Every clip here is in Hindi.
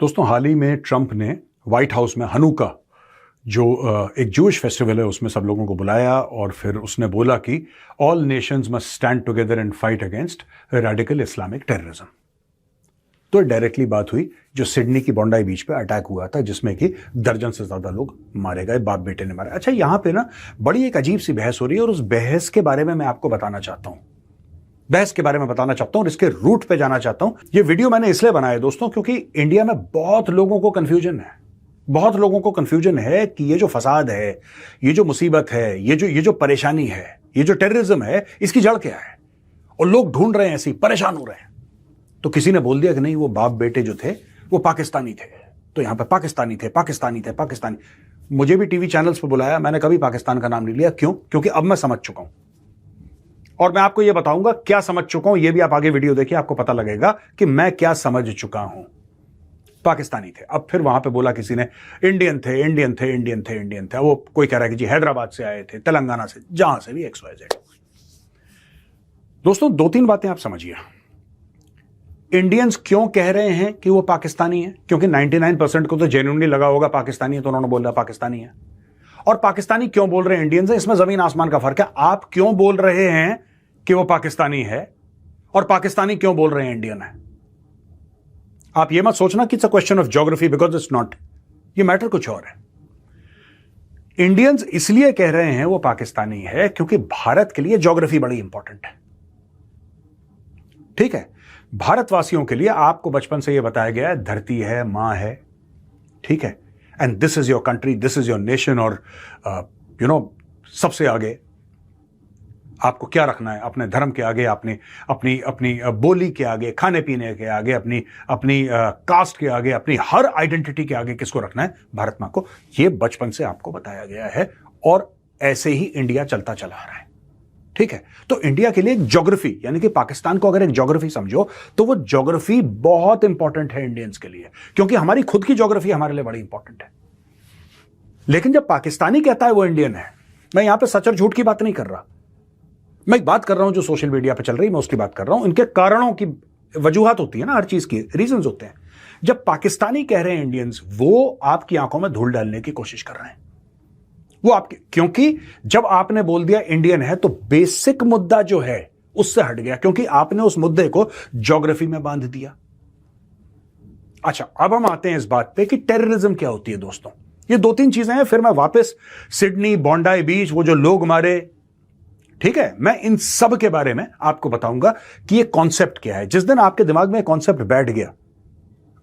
दोस्तों, हाल ही में ट्रंप ने व्हाइट हाउस में हनुका जो एक जूश फेस्टिवल है उसमें सब लोगों को बुलाया और फिर उसने बोला कि all Nations must stand together and fight against radical Islamic terrorism. तो डायरेक्टली बात हुई जो सिडनी की बोंडाई बीच पे अटैक हुआ था जिसमें कि दर्जन से ज्यादा लोग मारे गए, बाप बेटे ने मारे। अच्छा, यहां पे ना बड़ी एक अजीब सी बहस हो रही है और उस बहस के बारे में मैं आपको बताना चाहता हूं, और इसके रूट पे जाना चाहता हूं। ये वीडियो मैंने इसलिए बनाया दोस्तों क्योंकि इंडिया में बहुत लोगों को कंफ्यूजन है कि ये जो फसाद है, ये जो मुसीबत है, ये जो परेशानी है, ये जो टेररिज्म है, इसकी जड़ क्या है। और लोग ढूंढ रहे हैं, ऐसे परेशान हो रहे हैं। तो किसी ने बोल दिया कि नहीं, वो बाप बेटे जो थे वो पाकिस्तानी थे, तो यहां पे पाकिस्तानी। मुझे भी टीवी चैनल्स पे बुलाया, मैंने कभी पाकिस्तान का नाम नहीं लिया। क्यों? क्योंकि अब मैं समझ चुका हूं और मैं आपको यह बताऊंगा क्या समझ चुका हूं। यह भी आप आगे वीडियो देखिए, आपको पता लगेगा कि मैं क्या समझ चुका हूं। पाकिस्तानी थे। अब फिर वहां पे बोला किसी ने इंडियन थे। वो कोई कह रहा है कि जी हैदराबाद से आए थे, तेलंगाना से, जहां से भी XYZ। दोस्तों, दो तीन बातें आप समझिए। इंडियंस क्यों कह रहे हैं कि वो पाकिस्तानी है? क्योंकि 99% को तो जेन्युइनली लगा होगा पाकिस्तानी है, तो उन्होंने बोला पाकिस्तानी है। और पाकिस्तानी क्यों बोल रहे हैं इंडियंस है, इसमें जमीन आसमान का फर्क है। आप क्यों बोल रहे हैं कि वो पाकिस्तानी है और पाकिस्तानी क्यों बोल रहे हैं इंडियन है? आप ये मत सोचना कि it's a question of geography, because it's not. ये मैटर कुछ और है। इंडियंस इसलिए कह रहे हैं वो पाकिस्तानी है क्योंकि भारत के लिए ज्योग्राफी बड़ी इंपॉर्टेंट है। ठीक है, भारतवासियों के लिए आपको बचपन से यह बताया गया है धरती है, मां है, ठीक है, and this is your country, this is your nation. और सबसे आगे आपको क्या रखना है? अपने धर्म के आगे, अपनी बोली के आगे, खाने पीने के आगे, अपनी कास्ट के आगे, अपनी हर आइडेंटिटी के आगे किसको रखना है? भारत मां को। यह बचपन से आपको बताया गया है और ऐसे ही इंडिया चलता चला आ रहा है। ठीक है, तो इंडिया के लिए एक ज्योग्राफी, यानी कि पाकिस्तान को अगर एक ज्योग्राफी समझो तो वो ज्योग्राफी बहुत इंपॉर्टेंट है इंडियंस के लिए, क्योंकि हमारी खुद की ज्योग्राफी हमारे लिए बड़ी इंपॉर्टेंट है। लेकिन जब पाकिस्तानी कहता है वो इंडियन है, मैं यहां पे सच और झूठ की बात नहीं कर रहा, मैं एक बात कर रहा हूं जो सोशल मीडिया पे चल रही है, मैं उसकी बात कर रहा हूं। इनके कारणों की वजूहत होती है ना, हर चीज की रीजंस होते हैं। जब पाकिस्तानी कह रहे हैं इंडियंस, वो आपकी आंखों में धूल डालने की कोशिश कर रहे हैं। वो आपके, क्योंकि जब आपने बोल दिया इंडियन है तो बेसिक मुद्दा जो है उससे हट गया, क्योंकि आपने उस मुद्दे को ज्योग्राफी में बांध दिया। अच्छा, अब हम आते हैं इस बात पे कि टेररिज्म क्या होती है। दोस्तों, ये दो तीन चीजें हैं, फिर मैं वापस सिडनी, बोंडाई बीच, वो जो लोग मारे, ठीक है, मैं इन सब के बारे में आपको बताऊंगा कि ये कॉन्सेप्ट क्या है। जिस दिन आपके दिमाग में कॉन्सेप्ट बैठ गया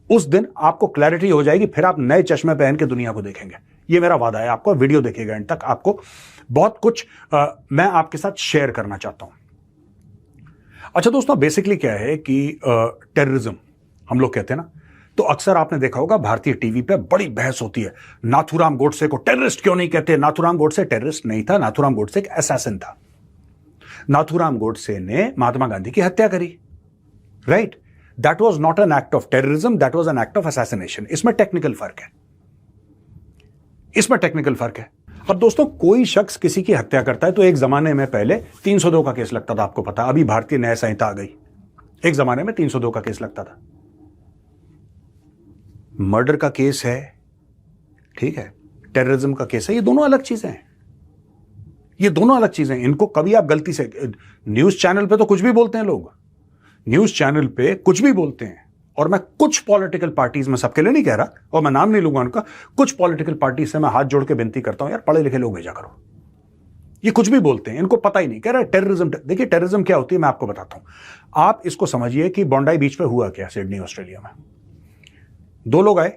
उस दिन आपको क्लैरिटी हो जाएगी, फिर आप नए चश्मे पहन के दुनिया को देखेंगे। ये मेरा वादा है आपको। वीडियो देखिएगा एंड तक, आपको बहुत कुछ मैं आपके साथ शेयर करना चाहता हूं। अच्छा दोस्तों, बेसिकली क्या है कि टेररिज्म हम लोग कहते हैं ना, तो अक्सर आपने देखा होगा भारतीय टीवी पे बड़ी बहस होती है, नाथूराम गोडसे को टेररिस्ट क्यों नहीं कहते? नाथूराम गोडसे टेररिस्ट नहीं था, नाथूराम गोडसे एक असैसिन था। नाथूराम गोडसे ने महात्मा गांधी की हत्या करी, right? That was not an act of terrorism, that was an act of assassination. इसमें टेक्निकल फर्क है। अब दोस्तों, कोई शख्स किसी की हत्या करता है तो एक जमाने में पहले 302 का केस लगता था, आपको पता। अभी भारतीय न्याय संहिता आ गई, एक जमाने में 302 का केस लगता था। मर्डर का केस है, ठीक है, टेररिज्म का केस है, ये दोनों अलग चीजें हैं। इनको कभी आप गलती से, न्यूज चैनल पे तो कुछ भी बोलते हैं लोग, न्यूज चैनल पे कुछ भी बोलते हैं। और मैं कुछ पॉलिटिकल पार्टीज में, सबके लिए नहीं कह रहा और मैं नाम नहीं लूंगा उनका, कुछ पॉलिटिकल पार्टी से मैं हाथ जोड़ के विनती करता हूं, यार पढ़े लिखे लोग भेजा करो। ये कुछ भी बोलते हैं, इनको पता ही नहीं। कह रहा है टेररिज्म। देखिए टेररिज्म क्या होती है मैं आपको बताता हूं। आप इसको समझिए कि बोंडाई बीच पे हुआ क्या सिडनी ऑस्ट्रेलिया में। दो लोग आए,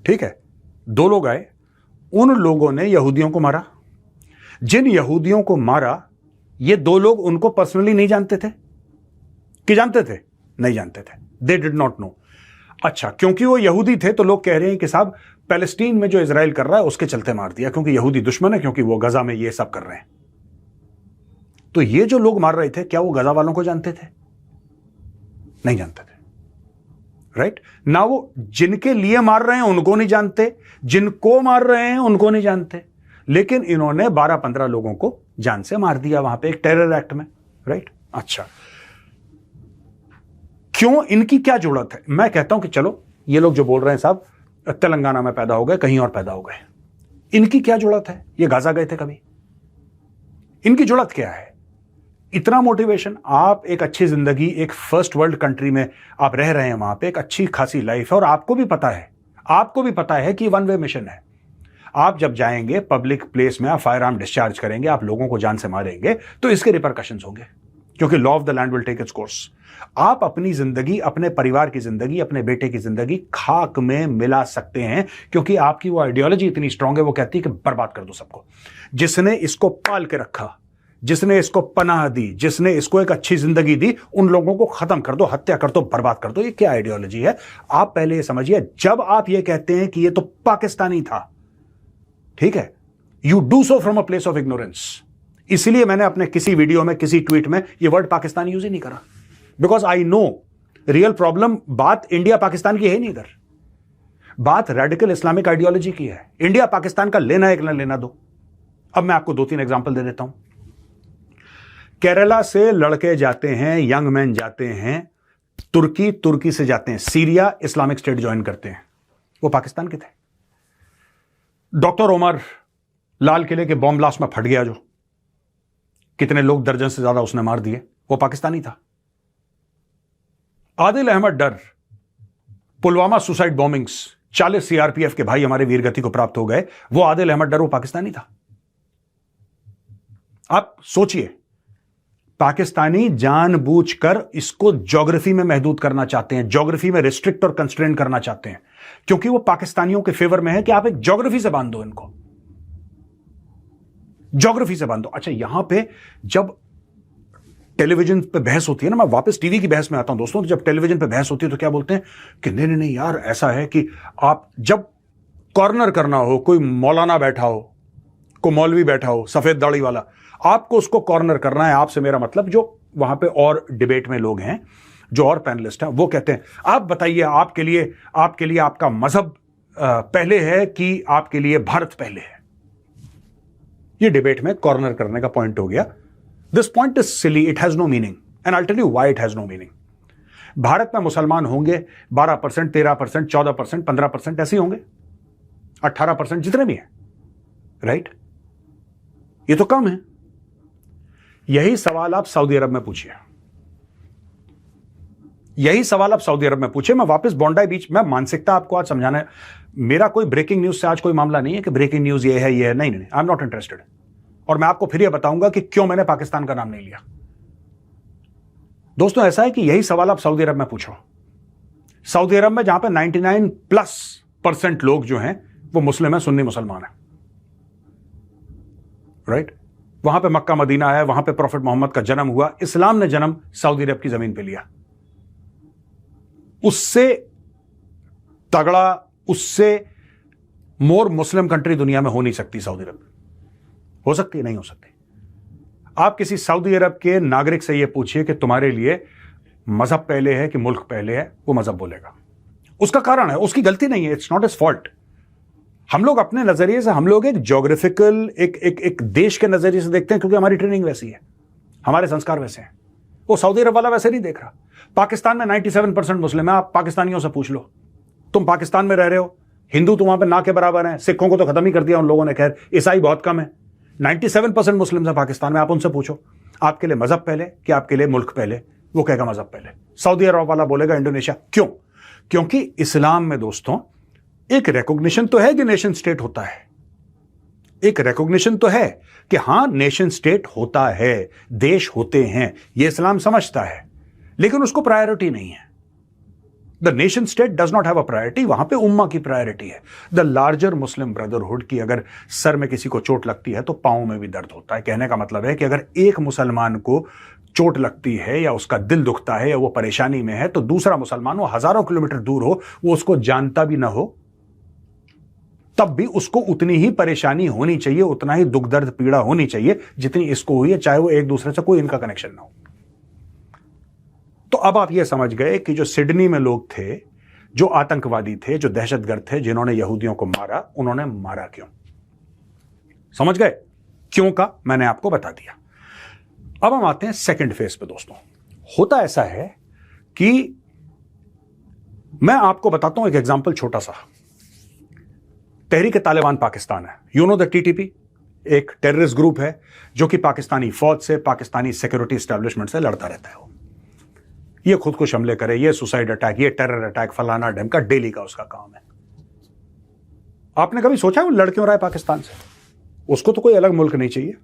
ठीक है, दो लोग आए, उन लोगों ने यहूदियों को मारा। जिन यहूदियों को मारा, ये दो लोग उनको पर्सनली नहीं जानते थे कि जानते थे? नहीं जानते थे। They did not know. अच्छा, क्योंकि वो यहूदी थे तो लोग कह रहे हैं कि साहब पैलेस्टीन में जो इजराइल कर रहा है उसके चलते मार दिया, क्योंकि यहूदी दुश्मन है, क्योंकि वो गजा में ये सब कर रहे हैं। तो ये जो लोग मार रहे थे, क्या वो गजा वालों को जानते थे? नहीं जानते थे, राइट ना। वो जिनके लिए मार रहे हैं उनको नहीं जानते, जिनको मार रहे हैं उनको नहीं जानते, लेकिन इन्होंने 12-15 लोगों को जान से मार दिया वहां पे एक टेरर एक्ट में, राइट। अच्छा, क्यों? इनकी क्या जरूरत है? मैं कहता हूं कि चलो ये लोग जो बोल रहे हैं साहब तेलंगाना में पैदा हो गए, कहीं और पैदा हो गए, इनकी क्या जुड़त है? ये गाजा गए थे कभी? इनकी जुड़त क्या है? इतना मोटिवेशन, आप एक अच्छी जिंदगी, एक फर्स्ट वर्ल्ड कंट्री में आप रह रहे हैं, वहां पे एक अच्छी खासी लाइफ है, और आपको भी पता है कि वन वे मिशन है। आप जब जाएंगे पब्लिक प्लेस में, आप फायर आर्म डिस्चार्ज करेंगे, आप लोगों को जान से मारेंगे, तो इसके रिपरकशंस होंगे, क्योंकि law of the land will take its course. आप अपनी जिंदगी, अपने परिवार की जिंदगी, अपने बेटे की जिंदगी खाक में मिला सकते हैं, क्योंकि आपकी वो आइडियोलॉजी इतनी स्ट्रांग है, वो कहती है कि बर्बाद कर दो सबको। जिसने इसको पाल के रखा, जिसने इसको पनाह दी, जिसने इसको एक अच्छी जिंदगी दी, उन लोगों को खत्म कर दो, हत्या कर दो, बर्बाद कर दो। ये क्या आइडियोलॉजी है? आप पहले ये समझिए। जब आप ये कहते हैं कि ये तो पाकिस्तानी था, ठीक है, you do so from a place of ignorance. इसलिए मैंने अपने किसी वीडियो में, किसी ट्वीट में ये वर्ड पाकिस्तानी यूज ही नहीं करा, because I know real problem, बात इंडिया पाकिस्तान की है नहीं, इधर बात रेडिकल इस्लामिक आइडियोलॉजी की है। इंडिया पाकिस्तान का लेना एक ना लेना दो। अब मैं आपको 2-3 एग्जांपल दे देता हूं। केरला से लड़के जाते हैं, यंग मैन जाते हैं तुर्की से जाते हैं सीरिया, इस्लामिक स्टेट ज्वाइन करते हैं, वो पाकिस्तान के थे। डॉक्टर उमर लाल किले के बॉम्ब ब्लास्ट में फट गया, जो कितने लोग, दर्जन से ज्यादा उसने मार दिए, वो पाकिस्तानी था। आदिल अहमद डर, पुलवामा सुसाइड बॉम्बिंग्स, 40 सीआरपीएफ के भाई हमारे वीरगति को प्राप्त हो गए, वो आदिल अहमद डर, वो पाकिस्तानी था। आप सोचिए, पाकिस्तानी जानबूझकर इसको ज्योग्राफी में महदूद करना चाहते हैं, ज्योग्राफी में रिस्ट्रिक्ट और कंस्ट्रेन करना चाहते हैं, क्योंकि वो पाकिस्तानियों के फेवर में है कि आप एक ज्योग्राफी से बांध दो इनको, ज्योग्राफी से बांध दो। अच्छा, यहां पे जब टेलीविजन पे बहस होती है ना, मैं वापस टीवी की बहस में आता हूं दोस्तों, तो जब टेलीविजन पे बहस होती है तो क्या बोलते हैं कि नहीं नहीं नहीं यार, ऐसा है कि आप जब कॉर्नर करना हो, कोई मौलाना बैठा हो, कोई मौलवी बैठा हो सफेद दाढ़ी वाला, आपको उसको कॉर्नर करना है। आपसे मेरा मतलब जो वहां पे और डिबेट में लोग हैं, जो और पैनलिस्ट हैं, वो कहते हैं आप बताइए, आपके लिए आपका मजहब पहले है कि आपके लिए भारत पहले है। ये डिबेट में कॉर्नर करने का पॉइंट हो गया। This point is silly, it has no meaning, and I tell you why it has no meaning. Bharat में मुसलमान होंगे 12%, 13%, 14%, 15%, ऐसे होंगे, 18%, जितने भी हैं, राइट? ये तो कम है। यही सवाल आप सऊदी अरब में पूछिए, यही सवाल आप सऊदी अरब में पूछिए। मैं वापस बॉन्डाई बीच में मानसिकता आपको आज समझाना है। मेरा कोई ब्रेकिंग न्यूज से आज कोई मामला नहीं है कि ब्रेकिंग न्यूज ये है, ये है, नहीं, आई एम नॉट इंटरेस्टेड। और मैं आपको फिर यह बताऊंगा कि क्यों मैंने पाकिस्तान का नाम नहीं लिया। दोस्तों, ऐसा है कि यही सवाल आप सऊदी अरब में पूछो। सऊदी अरब में जहां पे 99+% लोग जो हैं वो मुस्लिम है, सुन्नी मुसलमान है, राइट? वहां पे मक्का मदीना है, वहां पे प्रॉफिट मोहम्मद का जन्म हुआ, इस्लाम ने जन्म सऊदी अरब की जमीन पे लिया। उससे तगड़ा, उससे मोर मुस्लिम कंट्री दुनिया में हो नहीं सकती सऊदी अरब। हो सकती है? नहीं हो सकती। आप किसी सऊदी अरब के नागरिक से यह पूछिए कि तुम्हारे लिए मजहब पहले है कि मुल्क पहले है, वो मजहब बोलेगा। उसका कारण है, उसकी गलती नहीं है, इट्स नॉट हिज फॉल्ट। हम लोग अपने नजरिए से, हम लोग एक ज्योग्राफिकल, एक देश के नजरिए से देखते हैं, क्योंकि हमारी ट्रेनिंग वैसी है, हमारे संस्कार वैसे हैं। वो सऊदी अरब वाला वैसे नहीं देख रहा। पाकिस्तान में 97% मुस्लिम है, आप पाकिस्तानियों से पूछ लो, तुम पाकिस्तान में रह रहे हो, हिंदू तो वहां पे ना के बराबर हैं, सिखों को तो खत्म ही कर दिया उन लोगों ने, खैर ईसाई बहुत कम है, 97% मुस्लिम है पाकिस्तान में। आप उनसे पूछो आपके लिए मजहब पहले कि आपके लिए मुल्क पहले, वो कहेगा मजहब पहले। सऊदी अरब वाला बोलेगा इंडोनेशिया। क्यों? क्योंकि इस्लाम में दोस्तों एक रिकॉग्निशन तो है कि नेशन स्टेट होता है, एक रिकॉग्निशन तो है कि हां नेशन स्टेट होता है, देश होते हैं, यह इस्लाम समझता है, लेकिन उसको प्रायोरिटी नहीं है। The nation state does not have a priority, वहां पे उम्मा की प्रायोरिटी है। द लार्जर मुस्लिम ब्रदरहुड की अगर सर में किसी को चोट लगती है तो पांव में भी दर्द होता है। कहने का मतलब है कि अगर एक मुसलमान को चोट लगती है या उसका दिल दुखता है या वो परेशानी में है, तो दूसरा मुसलमान, वो हजारों किलोमीटर दूर हो, वो उसको जानता भी ना हो, तब भी उसको उतनी ही परेशानी होनी चाहिए, उतना ही दुख दर्द पीड़ा होनी चाहिए जितनी इसको हुई है, चाहे वो एक दूसरे से कोई इनका कनेक्शन ना हो। तो अब आप ये समझ गए कि जो सिडनी में लोग थे, जो आतंकवादी थे, जो दहशतगर्द थे, जिन्होंने यहूदियों को मारा, उन्होंने मारा क्यों? समझ गए? क्यों का मैंने आपको बता दिया। अब हम आते हैं सेकंड फेज पे दोस्तों। होता ऐसा है कि मैं आपको बताता हूं एक एग्जांपल छोटा सा। तहरीक तालिबान पाकिस्तान है, यू नो द टीटीपी, एक टेररिस्ट ग्रुप है जो कि पाकिस्तानी फौज से, पाकिस्तानी सिक्योरिटी एस्टेब्लिशमेंट से लड़ता रहता है। ये खुदकुश हमले करे, ये सुसाइड अटैक, ये टेरर अटैक, फलाना ढमका, डेली का उसका काम है। आपने कभी सोचा वो लड़ क्यों रहा है पाकिस्तान से? उसको तो कोई अलग मुल्क नहीं चाहिए।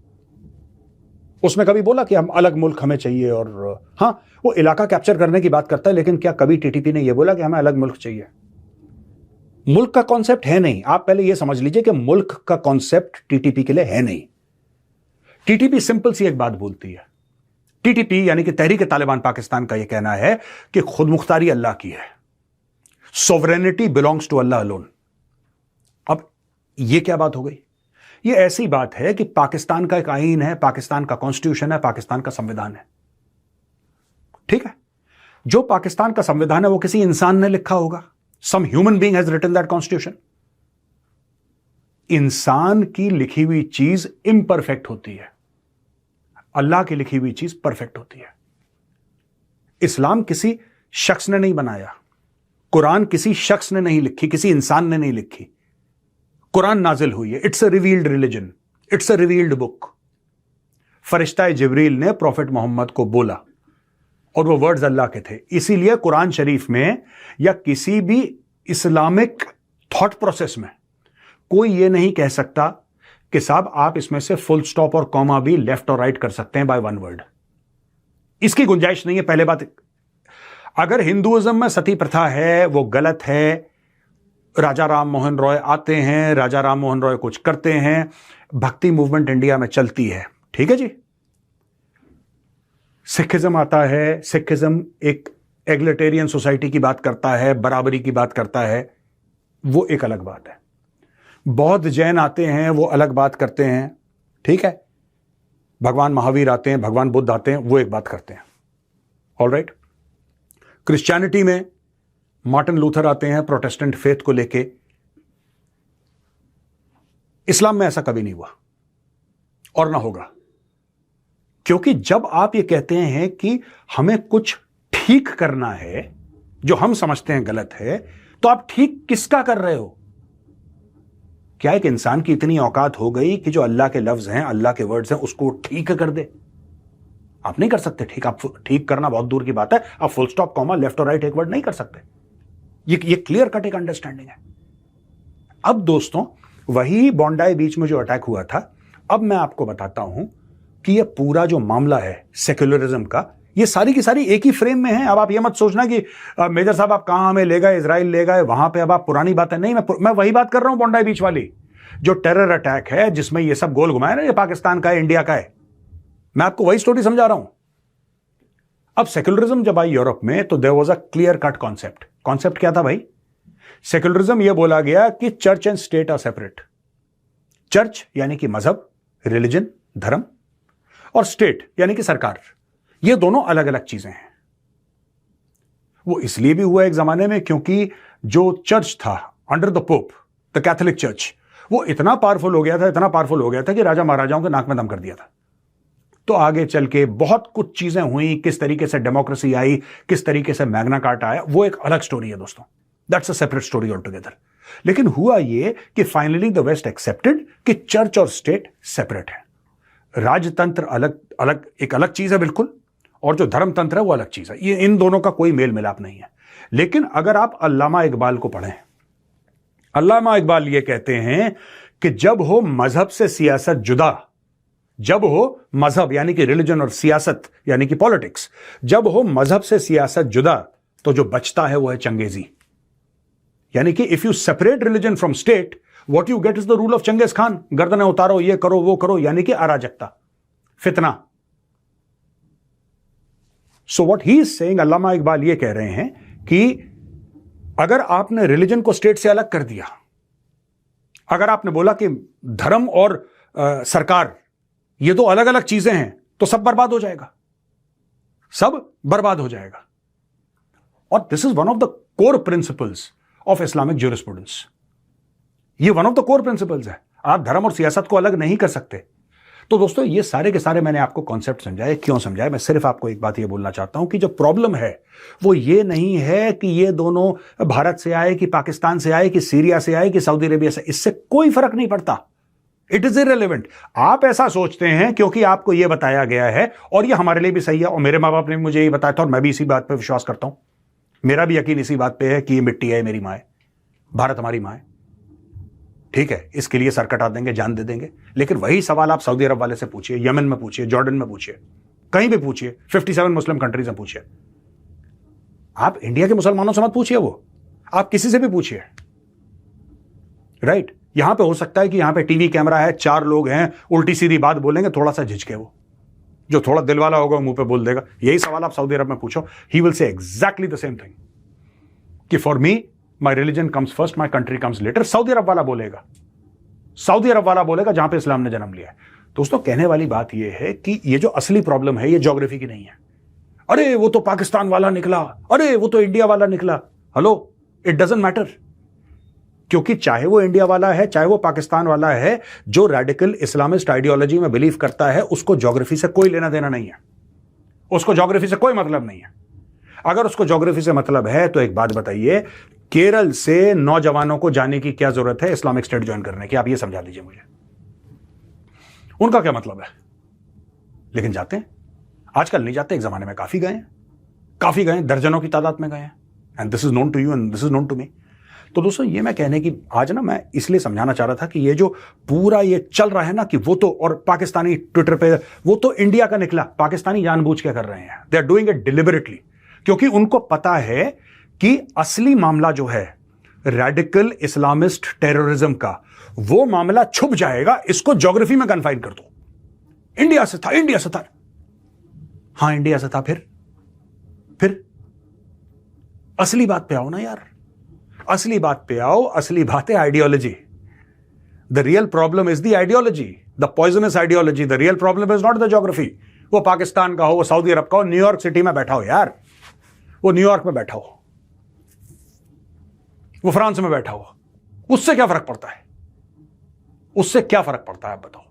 उसने कभी बोला कि हम अलग मुल्क हमें चाहिए? और हां, वो इलाका कैप्चर करने की बात करता है, लेकिन क्या कभी टीटीपी ने यह बोला कि हमें अलग मुल्क चाहिए? मुल्क का कॉन्सेप्ट है नहीं। आप पहले यह समझ लीजिए कि मुल्क का कॉन्सेप्ट टीटीपी के लिए है नहीं। टीटीपी सिंपल सी एक बात बोलती है। टीटीपी यानी कि तहरीक तालिबान पाकिस्तान का यह कहना है कि खुद मुख्तारी अल्लाह की है, sovereignty belongs to Allah alone. अब यह क्या बात हो गई? यह ऐसी बात है कि पाकिस्तान का एक आईन है, पाकिस्तान का कॉन्स्टिट्यूशन है, पाकिस्तान का संविधान है, ठीक है? जो पाकिस्तान का संविधान है वो किसी इंसान ने लिखा होगा, some human being has written that constitution. इंसान की लिखी हुई चीज इम्परफेक्ट होती है, अल्लाह की लिखी हुई चीज परफेक्ट होती है। इस्लाम किसी शख्स ने नहीं बनाया, कुरान किसी शख्स ने नहीं लिखी, किसी इंसान ने नहीं लिखी। कुरान नाजिल हुई है, it's a revealed religion, it's a revealed book. फरिश्ता जिब्रील ने प्रॉफिट मोहम्मद को बोला और वो वर्ड्स अल्लाह के थे। इसीलिए कुरान शरीफ में या किसी भी इस्लामिक थॉट प्रोसेस में कोई ये नहीं कह सकता कि साहब आप इसमें से फुल स्टॉप और कॉमा भी लेफ्ट और राइट कर सकते हैं बाय वन वर्ड। इसकी गुंजाइश नहीं है। पहले बात, अगर हिंदुइज्म में सती प्रथा है वो गलत है। राजा राम मोहन रॉय आते हैं, राजा राम मोहन रॉय कुछ करते हैं, भक्ति मूवमेंट इंडिया में चलती है, ठीक है जी। सिखिज्म आता है, सिखिज्म एक एग्लिटेरियन सोसाइटी की बात करता है, बराबरी की बात करता है, वो एक अलग बात है। बौद्ध जैन आते हैं, वो अलग बात करते हैं, ठीक है। भगवान महावीर आते हैं, भगवान बुद्ध आते हैं, वो एक बात करते हैं, ऑलराइट। क्रिश्चियनिटी में मार्टिन लूथर आते हैं प्रोटेस्टेंट फेथ को लेके। इस्लाम में ऐसा कभी नहीं हुआ और ना होगा, क्योंकि जब आप ये कहते हैं कि हमें कुछ ठीक करना है जो हम समझते हैं गलत है, तो आप ठीक किसका कर रहे हो? क्या एक इंसान की इतनी औकात हो गई कि जो अल्लाह के लफ्ज हैं, अल्लाह के वर्ड्स हैं, उसको ठीक कर दे? आप नहीं कर सकते ठीक। आप ठीक करना बहुत दूर की बात है, आप फुल स्टॉप कॉमा लेफ्ट और राइट एक वर्ड नहीं कर सकते। ये क्लियर कट एक अंडरस्टैंडिंग है। अब दोस्तों, वही बॉन्डाई बीच में जो अटैक हुआ था, अब मैं आपको बताता हूं कि ये पूरा जो मामला है सेक्युलरिज्म का, ये सारी की सारी एक ही फ्रेम में है। अब आप ये मत सोचना कि मेजर साहब आप कहां हमें ले गए, इजराइल ले गए, वहां पे अब आप पुरानी बातें नहीं। मैं वही बात कर रहा हूं, बॉन्डाई बीच वाली जो टेरर अटैक है, जिसमें ये सब गोल घुमाया ना, ये पाकिस्तान का है, इंडिया का है। मैं आपको वही स्टोरी समझा रहा हूं। अब सेक्युलरिज्म जब आई यूरोप में, तो there was a clear cut concept. Concept क्या था भाई? सेक्युलरिज्म यह बोला गया कि church and state are separate. Church यानी कि मजहब, रिलीजन, धर्म, और स्टेट यानी कि सरकार, ये दोनों अलग अलग चीजें हैं। वो इसलिए भी हुआ एक जमाने में क्योंकि जो चर्च था under the pope, the Catholic church, वो इतना पावरफुल हो गया था, इतना पावरफुल हो गया था कि राजा महाराजाओं के नाक में दम कर दिया था। तो आगे चल के बहुत कुछ चीजें हुई, किस तरीके से डेमोक्रेसी आई, किस तरीके से मैग्ना कार्टा आया, वो एक अलग स्टोरी है दोस्तों। That's a separate story all together. लेकिन हुआ ये कि फाइनली द वेस्ट एक्सेप्टेड कि चर्च और स्टेट सेपरेट है। राजतंत्र अलग अलग एक अलग चीज है बिल्कुल, और जो धर्मतंत्र है वो अलग चीज है। ये इन दोनों का कोई मेल मिलाप नहीं है। लेकिन अगर आप अल्लामा इकबाल को पढ़ें, अल्लामा इकबाल ये कहते हैं कि जब हो मजहब से सियासत जुदा, जब हो मजहब यानी कि रिलीजन और सियासत यानी कि पॉलिटिक्स, जब हो मजहब से सियासत जुदा, तो जो बचता है वो है चंगेजी। यानी कि if you separate religion from state, what you get is the rule of Changez Khan. गर्दनें उतारो, ये करो, वो करो, यानी कि अराजकता, फितना। So what he is saying, Allama Iqbal ये कह रहे हैं कि अगर आपने रिलीजन को स्टेट से अलग कर दिया, अगर आपने बोला कि धर्म और सरकार ये दो अलग अलग चीजें हैं, तो सब बर्बाद हो जाएगा, सब बर्बाद हो जाएगा। और this is one of the core principles of Islamic jurisprudence. ये one of the core principles है। आप धर्म और सियासत को अलग नहीं कर सकते। तो दोस्तों ये सारे के सारे मैंने आपको कॉन्सेप्ट समझाए। क्यों समझाए? मैं सिर्फ आपको एक बात ये बोलना चाहता हूं कि जो प्रॉब्लम है वो ये नहीं है कि ये दोनों भारत से आए कि पाकिस्तान से आए कि सीरिया से आए कि सऊदी अरेबिया से, इससे कोई फर्क नहीं पड़ता। It is irrelevant. आप ऐसा सोचते हैं क्योंकि आपको यह बताया गया है, और यह हमारे लिए भी सही है, और मेरे मां बाप ने मुझे यही बताया था और मैं भी इसी बात पर विश्वास करता हूं। मेरा भी यकीन इसी बात पे है कि ये मिट्टी है मेरी मां है, भारत हमारी मां है, ठीक है। इसके लिए सर कटा देंगे, जान दे देंगे। लेकिन वही सवाल आप सऊदी अरब वाले से पूछिए, यमन में पूछिए, जॉर्डन में पूछिए, कहीं भी पूछिए, 57 मुस्लिम कंट्रीज में पूछिए। आप इंडिया के मुसलमानों से मत पूछिए, वो आप किसी से भी पूछिए, राइट। यहां पे हो सकता है कि यहां पे टीवी कैमरा है, 4 लोग हैं, उल्टी सीधी बात बोलेंगे, थोड़ा सा झिझके, वो जो थोड़ा दिल वाला होगा मुंह पे बोल देगा। यही सवाल आप सऊदी अरब में पूछो, he will say exactly the same thing कि for me my religion comes first, my country comes later. Saudi Arab वाला बोलेगा, सऊदी अरब वाला बोलेगा जहां पे इस्लाम ने जन्म लिया है। दोस्तों कहने वाली बात यह है कि ये जो असली प्रॉब्लम है ये ज्योग्राफी की नहीं है। अरे वो तो पाकिस्तान वाला निकला, अरे वो तो इंडिया वाला निकला। हेलो, इट डजंट मैटर, क्योंकि चाहे वो इंडिया वाला है चाहे वो पाकिस्तान वाला है, जो रेडिकल इस्लामिस्ट आइडियोलॉजी में बिलीव करता है उसको ज्योग्राफी से कोई लेना देना नहीं है, उसको ज्योग्राफी से कोई मतलब नहीं है। अगर उसको ज्योग्राफी से मतलब है तो एक बात बताइए, केरल से नौजवानों को जाने की क्या जरूरत है इस्लामिक स्टेट ज्वाइन करने की? आप ये समझा दीजिए मुझे, उनका क्या मतलब है? लेकिन जाते हैं, आजकल नहीं जाते, एक जमाने में काफी गए हैं, दर्जनों की तादाद में गए हैं। And this is known to you and this is known to me. तो दोस्तों ये मैं कहने की आज ना मैं इसलिए समझाना चाह रहा था कि ये जो पूरा ये चल रहा है ना कि वो तो, और पाकिस्तानी ट्विटर पे वो तो इंडिया का निकला, पाकिस्तानी जानबूझ के कर रहे हैं, they are doing it deliberately, क्योंकि उनको पता है कि असली मामला जो है रेडिकल इस्लामिस्ट टेररिज्म का, वो मामला छुप जाएगा, इसको ज्योग्राफी में कन्फाइन कर दो। इंडिया से था, इंडिया से था, हां इंडिया से था, फिर असली बात पे आओ ना यार, असली बात पे आओ। असली बात है ideology. The real problem is the ideology, the poisonous ideology. The real problem is not the geography. वो पाकिस्तान का हो, वो सऊदी अरब का हो, न्यूयॉर्क सिटी में बैठा हो यार, वो न्यूयॉर्क में बैठा हो, वो फ्रांस में बैठा हो, उससे क्या फर्क पड़ता है? उससे क्या फर्क पड़ता है आप बताओ?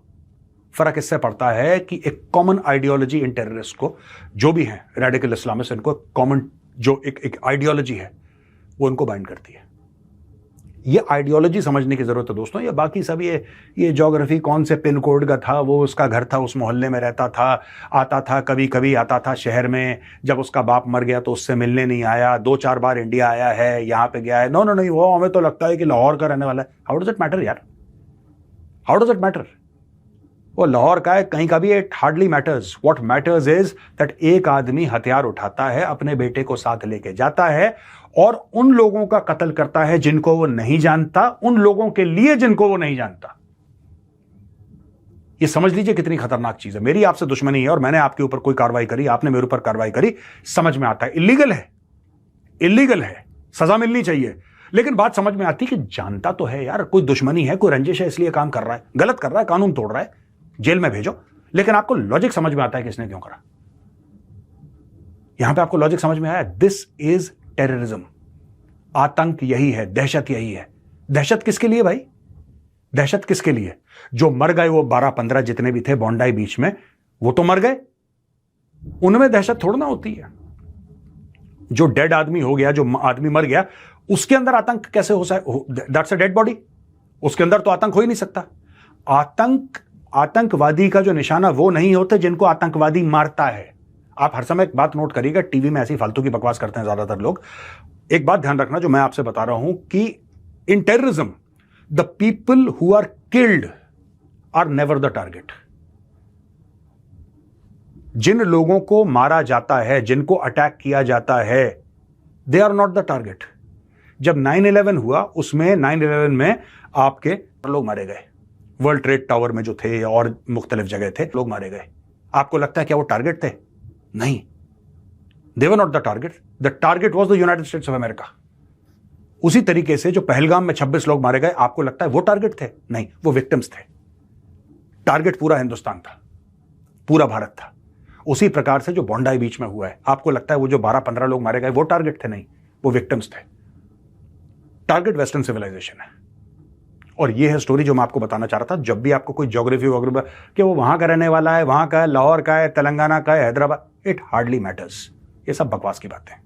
फर्क इससे पड़ता है कि एक कॉमन आइडियोलॉजी इन टेररिस्ट को, जो भी हैं रेडिकल इस्लामिस्ट, इनको कॉमन जो एक आइडियोलॉजी है वो इनको बाइंड करती है। ये आइडियोलॉजी समझने की जरूरत है दोस्तों। ये बाकी सब ये ज्योग्राफी कौन से पिन कोड का था, वो उसका घर था, उस मोहल्ले में रहता था, आता था, कभी कभी आता था शहर में, जब उसका बाप मर गया तो उससे मिलने नहीं आया, 2-4 बार इंडिया आया है, यहां पे गया है, नो नो नहीं, वो हमें तो लगता है कि लाहौर का रहने वाला है। हाउ डज इट मैटर यार? How does it matter? वो लाहौर का है, कहीं का भी, it hardly matters. What matters is that एक आदमी हथियार उठाता है, अपने बेटे को साथ लेके जाता है और उन लोगों का कत्ल करता है जिनको वो नहीं जानता, उन लोगों के लिए जिनको वो नहीं जानता। ये समझ लीजिए कितनी खतरनाक चीज है। मेरी आपसे दुश्मनी है और मैंने आपके ऊपर कोई कार्रवाई करी, आपने मेरे ऊपर कार्रवाई करी, समझ में आता है इलीगल है, इलीगल है, सजा मिलनी चाहिए, लेकिन बात समझ में आती कि जानता तो है यार, कोई दुश्मनी है, कोई रंजिश है, इसलिए काम कर रहा है, गलत कर रहा है, कानून तोड़ रहा है, जेल में भेजो। लेकिन आपको लॉजिक समझ में आता है कि इसने क्यों करा। यहां पे आपको लॉजिक समझ में आया, दिस इज टेररिज्म। आतंक यही है, दहशत यही है। दहशत किसके लिए भाई? दहशत किसके लिए? जो मर गए वो 12-15 जितने भी थे बोंडाई बीच में, वो तो मर गए, उनमें दहशत थोड़ा ना होती है। जो डेड आदमी हो गया, जो आदमी मर गया, उसके अंदर आतंक कैसे हो सकता? दैट्स अ डेड बॉडी, उसके अंदर तो आतंक हो ही नहीं सकता। आतंकवादी का जो निशाना वो नहीं होते जिनको आतंकवादी मारता है। आप हर समय एक बात नोट करिएगा, टीवी में ऐसी फालतू की बकवास करते हैं ज्यादातर लोग। एक बात ध्यान रखना जो मैं आपसे बता रहा हूं कि in terrorism the people who are killed are never the target. जिन लोगों को मारा जाता है, जिनको अटैक किया जाता है, they are not the target. जब 9/11 हुआ, उसमें 9/11 में आपके लोग मारे गए, वर्ल्ड ट्रेड टावर में जो थे और मुख्तलिफ जगह थे, लोग मारे गए। आपको लगता है क्या वो टारगेट थे? नहीं, they were not the target. The target was the United States of America. उसी तरीके से जो पहलगाम में 26 लोग मारे गए, आपको लगता है वो टारगेट थे? नहीं, वो विक्टिम्स थे। टारगेट पूरा हिंदुस्तान था, पूरा भारत था। उसी प्रकार से जो बोंडाई बीच में हुआ है, आपको लगता है वो जो 12-15 लोग मारे गए वो टारगेट थे? नहीं, वो विक्टिम्स थे। टारगेट वेस्टर्न सिविलाइजेशन है और ये है स्टोरी जो मैं आपको बताना चाह रहा था। जब भी आपको कोई ज्योग्राफी वगैरह कि वो वहां का रहने वाला है, वहां का है, लाहौर का है, तेलंगाना का है, हैदराबाद, इट हार्डली मैटर्स। ये सब बकवास की बातें हैं।